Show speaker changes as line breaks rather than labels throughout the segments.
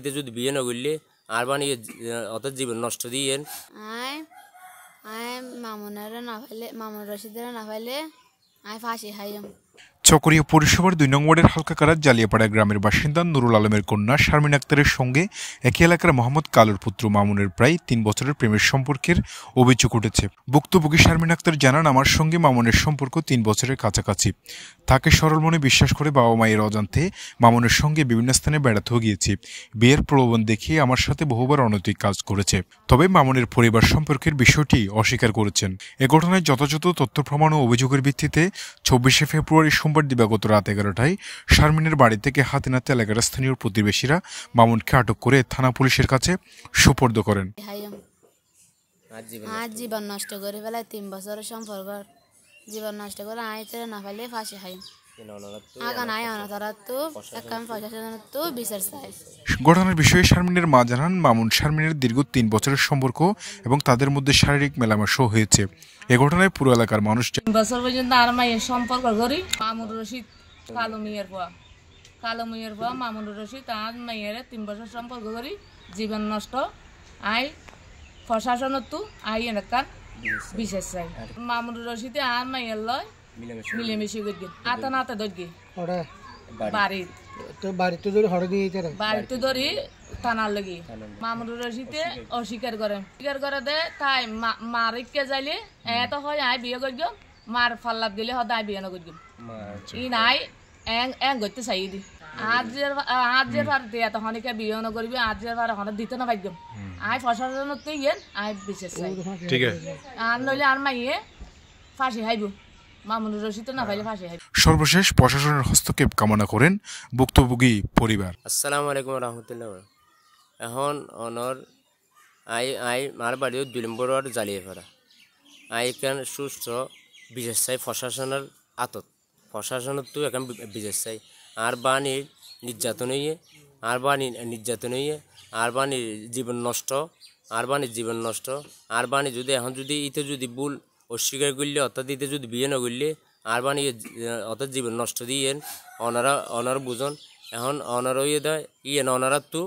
দিতে যদি বিয়ে না করলে আর বানি অত জীবন নষ্ট দিয়েন
আয় আয় মামুনারা না পাইলে মামুন রশিদারা না পাইলে আয় ফাঁসি খাইম।
চকরিয়া পৌরসভার ২ নং ওয়ার্ডের হালকাকারা জালিয়াপাড়া গ্রামের বাসিন্দা নুরুল আলমের কন্যা শারমিন আক্তারের সঙ্গে একই এলাকার মোহাম্মদ কালুর পুত্র মামুনের প্রায় ৩ বছরের প্রেমের সম্পর্কের অভিযোগ উঠেছে। ভুক্তভোগী শারমিন আক্তার জানান, আমার সঙ্গে মামুনের সম্পর্ক ৩ বছরের কাছাকাছি। তাকে সরল মনে বিশ্বাস করে বাবা মায়ের অজান্তে মামুনের সঙ্গে বিভিন্ন স্থানে বেড়াতেও গিয়েছি। বিয়ের প্রলোভন দেখিয়ে আমার সাথে বহুবার অনৈতিক কাজ করেছে। তবে মামুনের পরিবার সম্পর্কের বিষয়টি অস্বীকার করেছেন। এ ঘটনায় যথাযথ তথ্য প্রমাণ ও অভিযোগের ভিত্তিতে ২৪শে ফেব্রুয়ারি সোমবার দিবাগত রাত ১১টায় শারমিনের বাড়ি থেকে হাতে নাতে এলাকার স্থানীয় প্রতিবেশীরা মামুনকে আটক করে থানা পুলিশের কাছে সোপর্দ করেন।
আজ জীবন নষ্ট করে ফেলায় ৩ বছরের সম্পর্ক জীবন নষ্ট করে আইতে না পাইলে ফাঁসি খাই।
ঘটনার বিষয়ে শারমিনের মা জানান, মামুন শারমিনের দীর্ঘ ৩ বছরের সম্পর্ক এবং তাদের মধ্যে শারীরিক মেলামেশাও হয়েছে। এ ঘটনায় পুরো এলাকার মানুষ
৩ বছর পর্যন্ত আর মায়ের সম্পর্ক করি। মামুন রশিদ কালো মেয়ের পর মামুন রশিদ আর মায়ের ৩ বছর সম্পর্ক করি জীবন নষ্ট আই প্রশাসনত আই এলাকার বিশেষ চাই। মামুন রশিদে আর মায়ের লয় মিলেমিশে গিয়ে আতা নাতে ধরি বাড়িতে ধরি থানার লাগি মামুন রশিদে অস্বীকার করে দে তাই মারিককে যাইলে এত হয় আই বিয়ে করি মার ফাল্লাত গেলে হয়তো আই বিয়ে না করি ই নাই এং করতে চাই দি আজের ভারতে এত হনিকে বিয়ে না করবি আজের ভার হন দিতে না পাইম আই প্রশাসনত ইয়েন আই বিশেষ চাই
ঠিক আছে
আর নইলে আর মাইয়ে ফাঁসি খাইব। মামুনুর রশিদ না পাইলে ফাঁসি খাইব।
সর্বশেষ প্রশাসনের হস্তক্ষেপ কামনা করেন ভুক্তভোগী পরিবার।
আসসালামু আলাইকুম রহমতুল্লাহ। এখন অনর আই মার বাড়িও ২ নম্বর ওয়ার্ড জালিয়াপাড়া আই এখান সুস্থ বিশেষ চাই প্রশাসনের আতত প্রশাসনত তো এখন বিশেষ চাই আর বাণীর নির্যাতন হইয়ে আর বাণীর জীবন নষ্ট আর বাণী যদি এখন যদি ইতে যদি ভুল অস্বীকার করলে অর্থাৎ দিতে যদি বিয়ে না করলে আর বাণী অর্থাৎ জীবন নষ্ট দিয়েন অনারা বুঝন এখন অনার ইয়ে দেয় অনারার তো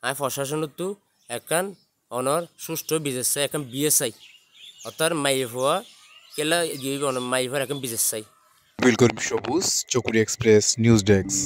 আমি প্রশাসনের তো এখন অনর সুষ্ঠু বিশেষ চাই এখন বিয়ে চাই অর্থাৎ মাইয়ে হওয়া কেলা মাইয়ে হওয়ার এখন বিশেষ চাই।
সবুজ, চকরিয়া এক্সপ্রেস, নিউজ ডেস্ক।